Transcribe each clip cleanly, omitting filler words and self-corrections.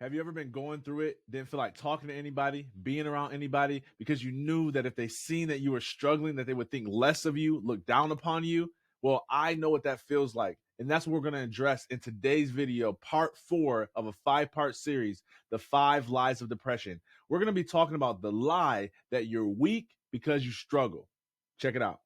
Have you ever been going through it, didn't feel like talking to anybody, being around anybody, because you knew that if they seen that you were struggling, that they would think less of you, look down upon you? Well, I know what that feels like. And that's what we're going to address in today's video, part 4 of a 5-part series, The 5 Lies of Depression. We're going to be talking about the lie that you're weak because you struggle. Check it out.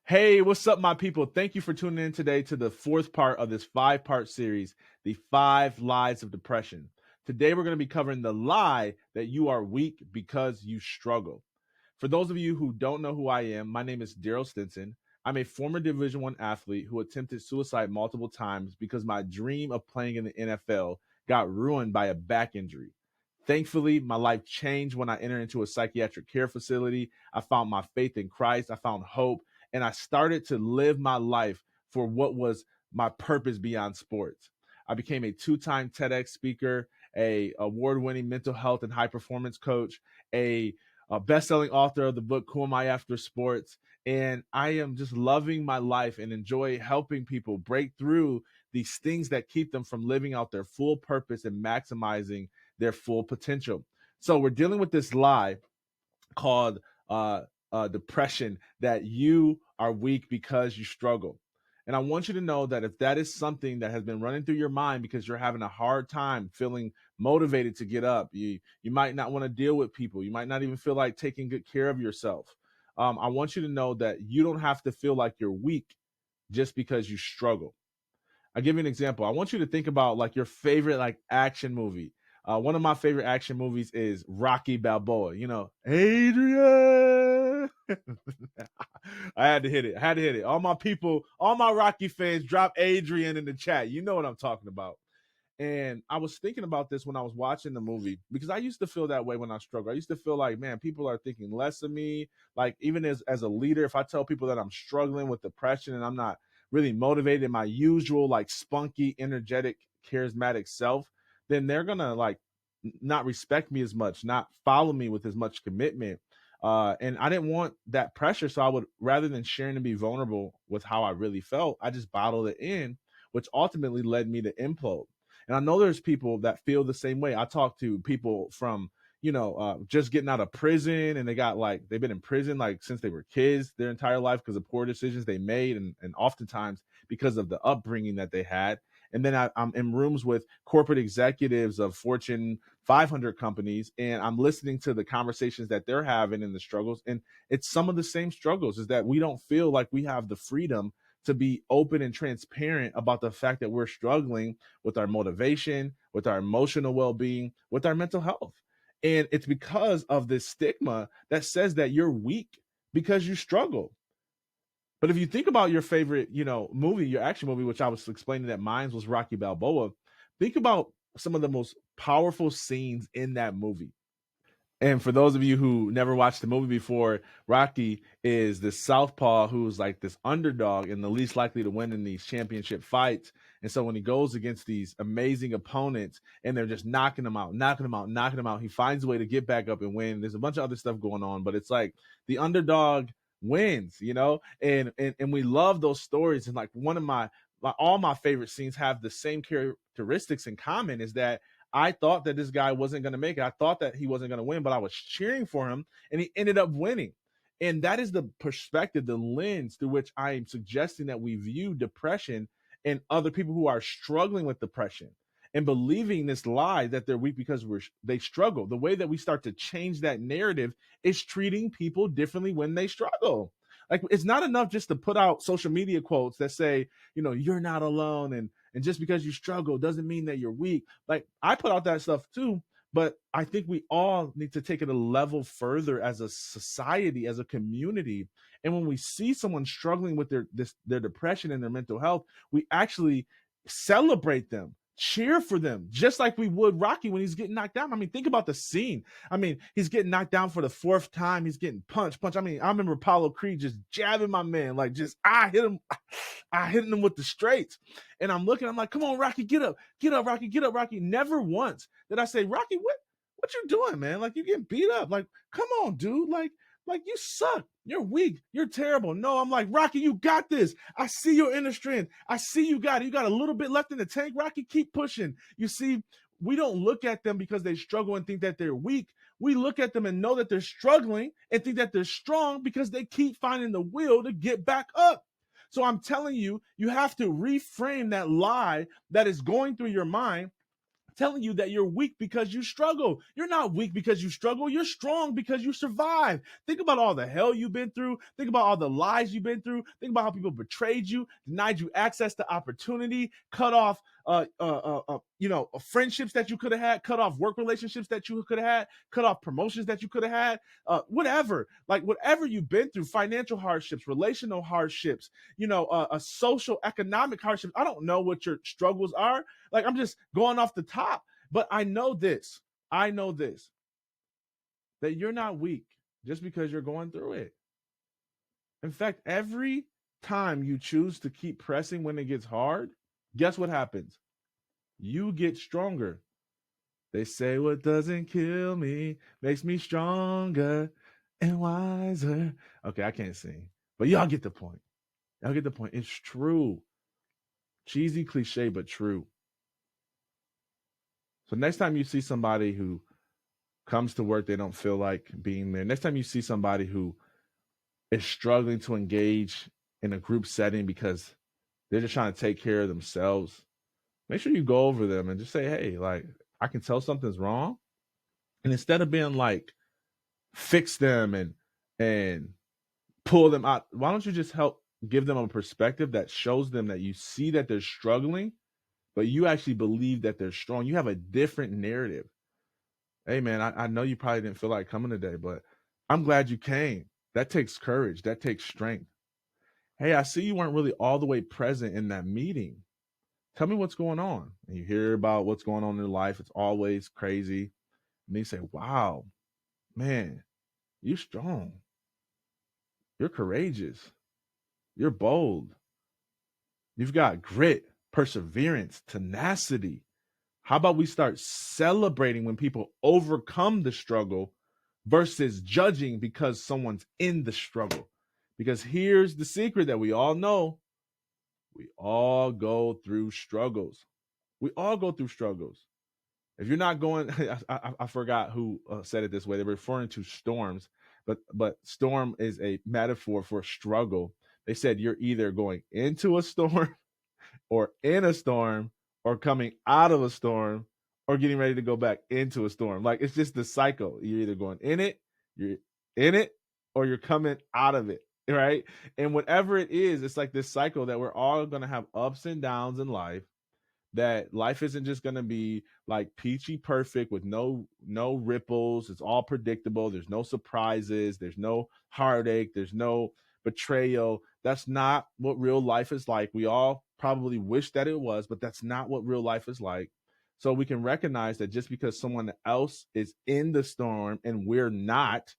Hey, what's up, my people? Thank you for tuning in today to the 4th part of this 5-part series, The 5 Lies of Depression. Today, we're going to be covering the lie that you are weak because you struggle. For those of you who don't know who I am, my name is Darryll Stinson. I'm a former Division I athlete who attempted suicide multiple times because my dream of playing in the NFL got ruined by a back injury. Thankfully, my life changed when I entered into a psychiatric care facility. I found my faith in Christ. I found hope. And I started to live my life for what was my purpose beyond sports. I became a 2-time TEDx speaker, a award-winning mental health and high performance coach, a best-selling author of the book Who Am I After Sports, and I am just loving my life and enjoy helping people break through these things that keep them from living out their full purpose and maximizing their full potential. So we're dealing with this lie called depression, that you are weak because you struggle. And I want you to know that if that is something that has been running through your mind because you're having a hard time feeling motivated to get up, you might not want to deal with people, you might not even feel like taking good care of yourself. I want you to know that you don't have to feel like you're weak just because you struggle. I'll give you an example. I want you to think about like your favorite like action movie. One of my favorite action movies is Rocky Balboa. You know, Adrian. I had to hit it. All my people, all my Rocky fans, drop Adrian in the chat. You know what I'm talking about. And I was thinking about this when I was watching the movie, because I used to feel that way when I struggled. I used to feel like, man, people are thinking less of me. Like even as a leader, if I tell people that I'm struggling with depression and I'm not really motivated in my usual like spunky, energetic, charismatic self, then they're gonna like not respect me as much, not follow me with as much commitment. And I didn't want that pressure, so I would, rather than sharing and be vulnerable with how I really felt, I just bottled it in, which ultimately led me to implode. And I know there's people that feel the same way. I talk to people from, just getting out of prison, and they've been in prison like since they were kids, their entire life, because of poor decisions they made, and oftentimes because of the upbringing that they had. And then I'm in rooms with corporate executives of Fortune 500 companies, and I'm listening to the conversations that they're having and the struggles. And it's some of the same struggles, is that we don't feel like we have the freedom to be open and transparent about the fact that we're struggling with our motivation, with our emotional well-being, with our mental health. And it's because of this stigma that says that you're weak because you struggle. But if you think about your favorite, movie, your action movie, which I was explaining that mine was Rocky Balboa, think about some of the most powerful scenes in that movie. And for those of you who never watched the movie before, Rocky is this southpaw who's like this underdog and the least likely to win in these championship fights. And so when he goes against these amazing opponents and they're just knocking him out, he finds a way to get back up and win. There's a bunch of other stuff going on, but it's like the underdog wins, and we love those stories. And like one of all my favorite scenes have the same characteristics in common, is that I thought that this guy wasn't going to make it. I thought that he wasn't going to win, but I was cheering for him, and he ended up winning. And that is the perspective, the lens through which I am suggesting that we view depression and other people who are struggling with depression, and believing this lie that they're weak because they struggle. The way that we start to change that narrative is treating people differently when they struggle. Like, it's not enough just to put out social media quotes that say, you're not alone, and just because you struggle doesn't mean that you're weak. Like, I put out that stuff too, but I think we all need to take it a level further as a society, as a community. And when we see someone struggling with their depression and their mental health, we actually celebrate them, cheer for them, just like we would Rocky when he's getting knocked down. I mean, think about the scene. I mean, he's getting knocked down for the 4th time. He's getting punched. I mean, I remember Apollo Creed just jabbing my man, like I hit him with the straights. And I'm like, come on, Rocky, get up, Rocky, get up, Rocky. Never once did I say, Rocky, what you doing, man? Like, you getting beat up. Like, come on, dude. Like you suck. You're weak. You're terrible. No, I'm like, Rocky, you got this. I see your inner strength. I see you got it. You got a little bit left in the tank. Rocky, keep pushing. You see, we don't look at them because they struggle and think that they're weak. We look at them and know that they're struggling and think that they're strong because they keep finding the will to get back up. So I'm telling you, you have to reframe that lie that is going through your mind telling you that you're weak because you struggle. You're not weak because you struggle. You're strong because you survive. Think about all the hell you've been through. Think about all the lies you've been through. Think about how people betrayed you, denied you access to opportunity, cut off friendships that you could have had, cut off work relationships that you could have had, cut off promotions that you could have had, whatever. Like whatever you've been through, financial hardships, relational hardships, a social economic hardships. I don't know what your struggles are. Like I'm just going off the top, but I know this, that you're not weak just because you're going through it. In fact, every time you choose to keep pressing when it gets hard, guess what happens? You get stronger. They say what doesn't kill me makes me stronger and wiser. Okay, I can't sing, but y'all get the point. It's true. Cheesy cliche, but true. So next time you see somebody who comes to work, they don't feel like being there. Next time you see somebody who is struggling to engage in a group setting because they're just trying to take care of themselves, make sure you go over them and just say, hey, like, I can tell something's wrong. And instead of being like, fix them and pull them out, why don't you just help give them a perspective that shows them that you see that they're struggling, but you actually believe that they're strong. You have a different narrative. Hey, man, I know you probably didn't feel like coming today, but I'm glad you came. That takes courage. That takes strength. Hey, I see you weren't really all the way present in that meeting. Tell me what's going on. And you hear about what's going on in their life. It's always crazy. And they say, wow, man, you're strong. You're courageous. You're bold. You've got grit, perseverance, tenacity. How about we start celebrating when people overcome the struggle versus judging because someone's in the struggle? Because here's the secret that we all know. We all go through struggles. We all go through struggles. If you're not going, I forgot who said it this way. They were referring to storms, but storm is a metaphor for struggle. They said you're either going into a storm or in a storm or coming out of a storm or getting ready to go back into a storm. Like it's just the cycle. You're either going you're in it, or you're coming out of it. Right. And whatever it is, it's like this cycle that we're all going to have ups and downs in life, that life isn't just going to be like peachy perfect with no ripples. It's all predictable. There's no surprises. There's no heartache. There's no betrayal. That's not what real life is like. We all probably wish that it was, but that's not what real life is like. So we can recognize that just because someone else is in the storm and we're not,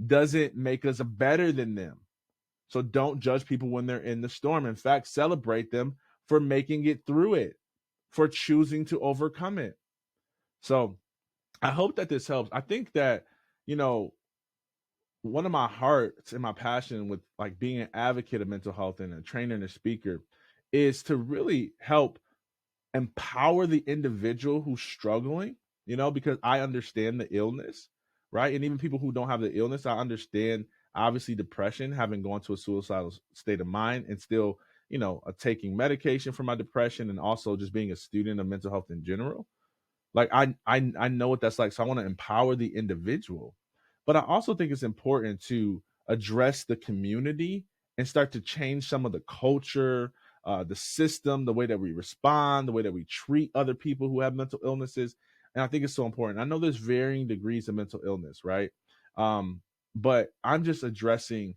doesn't make us better than them. So don't judge people when they're in the storm. In fact, celebrate them for making it through it, for choosing to overcome it. So I hope that this helps. I think that, one of my hearts and my passion with like being an advocate of mental health and a trainer and a speaker is to really help empower the individual who's struggling, because I understand the illness, right? And even people who don't have the illness, I understand obviously depression, having gone to a suicidal state of mind and still, taking medication for my depression and also just being a student of mental health in general. Like I know what that's like. So I want to empower the individual. But I also think it's important to address the community and start to change some of the culture, the system, the way that we respond, the way that we treat other people who have mental illnesses. And I think it's so important. I know there's varying degrees of mental illness, right? But I'm just addressing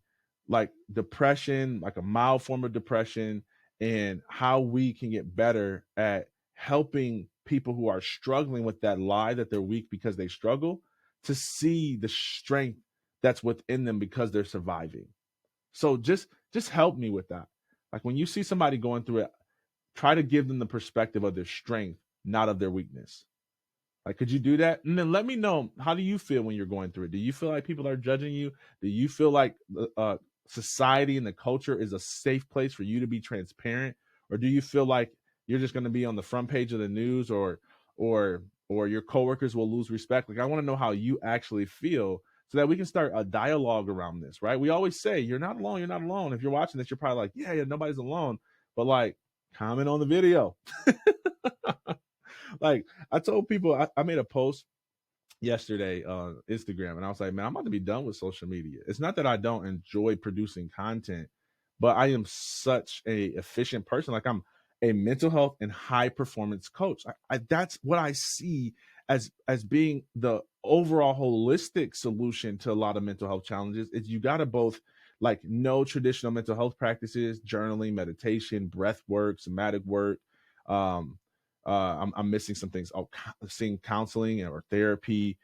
like depression, like a mild form of depression, and how we can get better at helping people who are struggling with that lie that they're weak because they struggle to see the strength that's within them because they're surviving. So just help me with that. Like when you see somebody going through it, try to give them the perspective of their strength, not of their weakness. Like, could you do that? And then let me know, how do you feel when you're going through it? Do you feel like people are judging you? Do you feel like society and the culture is a safe place for you to be transparent? Or do you feel like you're just going to be on the front page of the news, or your coworkers will lose respect? Like, I want to know how you actually feel so that we can start a dialogue around this, right? We always say, you're not alone, you're not alone. If you're watching this, you're probably like, yeah, nobody's alone. But like, comment on the video. Like, I told people, I made a post yesterday on Instagram, and I was like, man, I'm about to be done with social media. It's not that I don't enjoy producing content, but I am such a efficient person. Like, I'm a mental health and high performance coach. That's what I see as being the overall holistic solution to a lot of mental health challenges. Is you got to both like know traditional mental health practices, journaling, meditation, breath work, somatic work. Um, I'm missing some things. Oh, seeing counseling or therapy,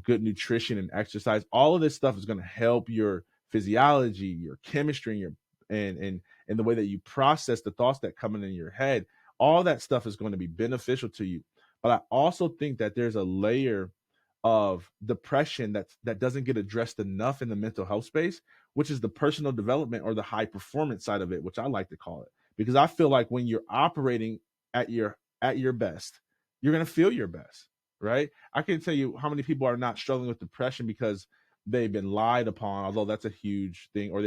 good nutrition and exercise. All of this stuff is going to help your physiology, your chemistry, and your and the way that you process the thoughts that come in your head. All that stuff is going to be beneficial to you. But I also think that there's a layer of depression that doesn't get addressed enough in the mental health space, which is the personal development or the high performance side of it, which I like to call it. Because I feel like when you're operating at your best, you're going to feel your best, right? I can tell you how many people are not struggling with depression because they've been lied upon, although that's a huge thing, or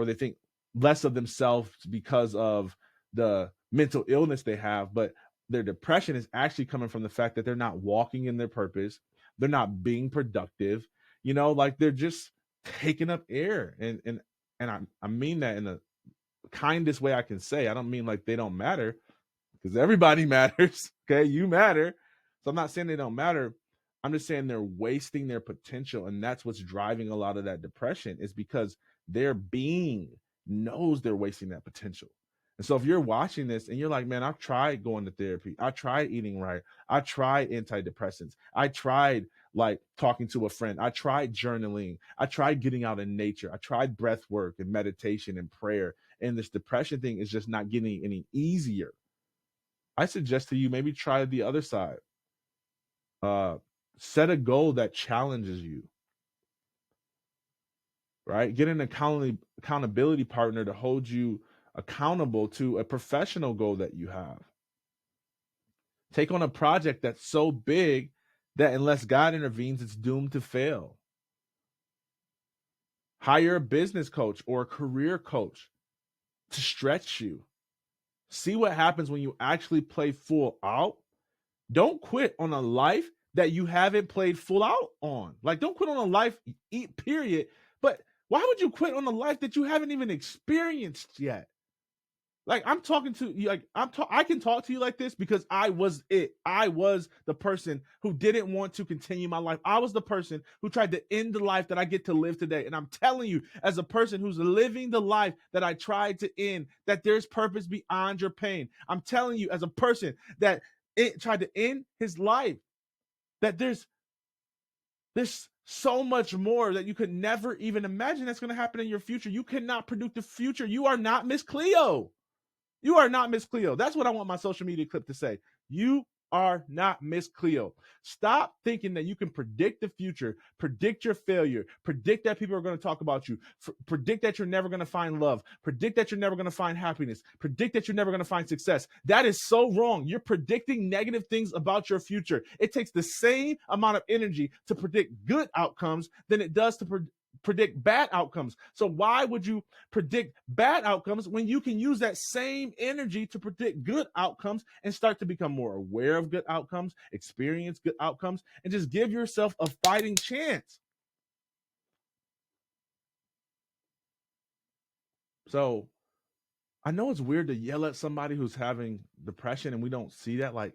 they think less of themselves because of the mental illness they have, but their depression is actually coming from the fact that they're not walking in their purpose. They're not being productive, like they're just taking up air. And I mean that in the kindest way I can say. I don't mean like they don't matter, because everybody matters. Okay, you matter. So I'm not saying they don't matter. I'm just saying they're wasting their potential, and that's what's driving a lot of that depression, is because their being knows they're wasting that potential. And so if you're watching this and you're like, man, I've tried going to therapy, I tried eating right, I tried antidepressants, I tried like talking to a friend, I tried journaling, I tried getting out in nature, I tried breath work and meditation and prayer, and this depression thing is just not getting any easier, I suggest to you, maybe try the other side. Set a goal that challenges you, right? Get an accountability partner to hold you accountable to a professional goal that you have. Take on a project that's so big that unless God intervenes, it's doomed to fail. Hire a business coach or a career coach to stretch you. See what happens when you actually play full out. Don't quit on a life that you haven't played full out on. Like, don't quit on a life, period. But why would you quit on a life that you haven't even experienced yet? Like, I'm talking to you, like I can talk to you like this because I was it. I was the person who didn't want to continue my life. I was the person who tried to end the life that I get to live today. And I'm telling you, as a person who's living the life that I tried to end, that there's purpose beyond your pain. I'm telling you, as a person that tried to end his life, that there's so much more that you could never even imagine that's going to happen in your future. You cannot predict the future. You are not Miss Cleo. You are not Miss Cleo. That's what I want my social media clip to say. You are not Miss Cleo. Stop thinking that you can predict the future, predict your failure, predict that people are going to talk about you, predict that you're never going to find love, predict that you're never going to find happiness, predict that you're never going to find success. That is so wrong. You're predicting negative things about your future. It takes the same amount of energy to predict good outcomes than it does to predict bad outcomes. So why would you predict bad outcomes when you can use that same energy to predict good outcomes and start to become more aware of good outcomes, experience good outcomes, and just give yourself a fighting chance? So I know it's weird to yell at somebody who's having depression, and we don't see that, like,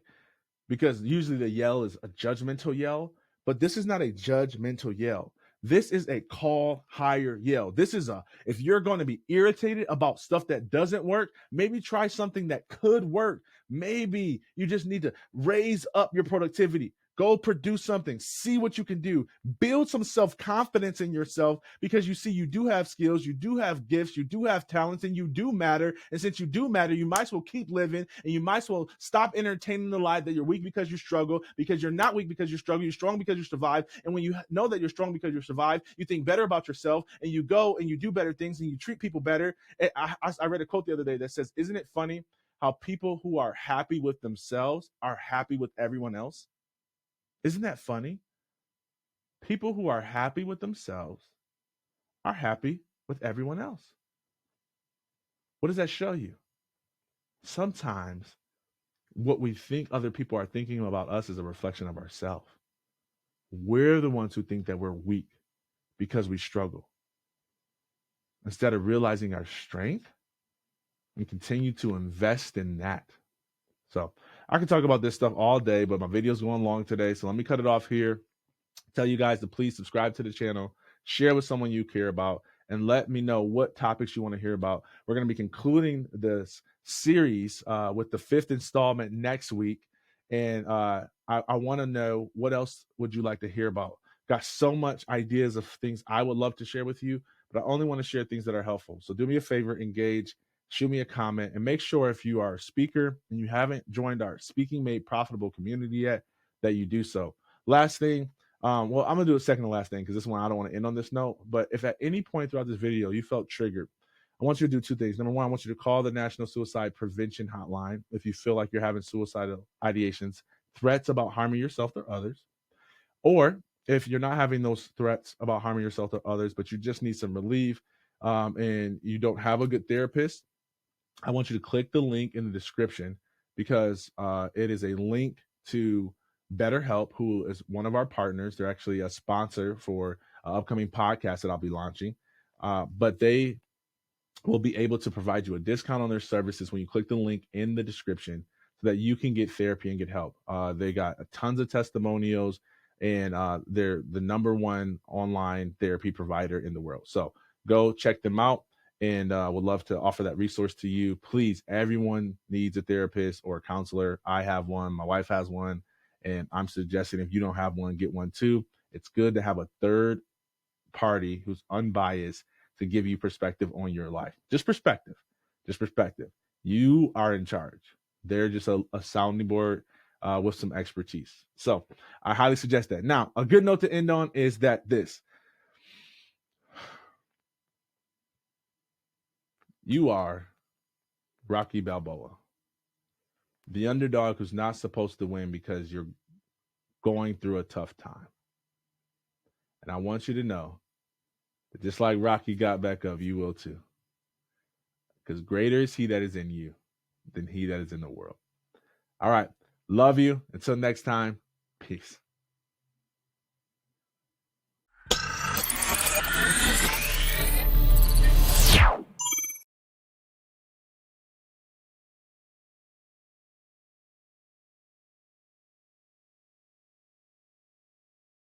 because usually the yell is a judgmental yell, but this is not a judgmental yell. This is a call higher yell. This is if you're going to be irritated about stuff that doesn't work, maybe try something that could work. Maybe you just need to raise up your productivity. Go produce something. See what you can do. Build some self-confidence in yourself, because you see you do have skills, you do have gifts, you do have talents, and you do matter. And since you do matter, you might as well keep living, and you might as well stop entertaining the lie that you're weak because you struggle, because you're not weak because you struggle. You're strong because you survive. And when you know that you're strong because you survive, you think better about yourself, and you go and you do better things, and you treat people better. I read a quote the other day that says, "Isn't it funny how people who are happy with themselves are happy with everyone else?" Isn't that funny? People who are happy with themselves are happy with everyone else. What does that show you? Sometimes what we think other people are thinking about us is a reflection of ourselves. We're the ones who think that we're weak because we struggle, instead of realizing our strength and continue to invest in that. So I can talk about this stuff all day, but my video's going long today. So let me cut it off here. Tell you guys to please subscribe to the channel, share with someone you care about, and let me know what topics you want to hear about. We're going to be concluding this series with the 5th installment next week. And I want to know, what else would you like to hear about? Got so much ideas of things I would love to share with you, but I only want to share things that are helpful. So do me a favor, engage, shoot me a comment, and make sure if you are a speaker and you haven't joined our Speaking Made Profitable community yet, that you do so. Last thing, well, I'm going to do a second to last thing, because this one I don't want to end on this note. But if at any point throughout this video you felt triggered, I want you to do 2 things. Number one, I want you to call the National Suicide Prevention Hotline if you feel like you're having suicidal ideations, threats about harming yourself or others. Or if you're not having those threats about harming yourself or others, but you just need some relief, and you don't have a good therapist, I want you to click the link in the description, because it is a link to BetterHelp, who is one of our partners. They're actually a sponsor for upcoming podcast that I'll be launching. But they will be able to provide you a discount on their services when you click the link in the description, so that you can get therapy and get help. They got tons of testimonials, and they're the #1 online therapy provider in the world. So go check them out, and would love to offer that resource to you. Please, everyone needs a therapist or a counselor. I have one. My wife has one. And I'm suggesting, if you don't have one, get one too. It's good to have a third party who's unbiased to give you perspective on your life. Just perspective. You are in charge. They're just a sounding board with some expertise. So I highly suggest that. Now, a good note to end on is that you are Rocky Balboa, the underdog who's not supposed to win because you're going through a tough time. And I want you to know that just like Rocky got back up, you will too. Because greater is he that is in you than he that is in the world. All right. Love you. Until next time. Peace.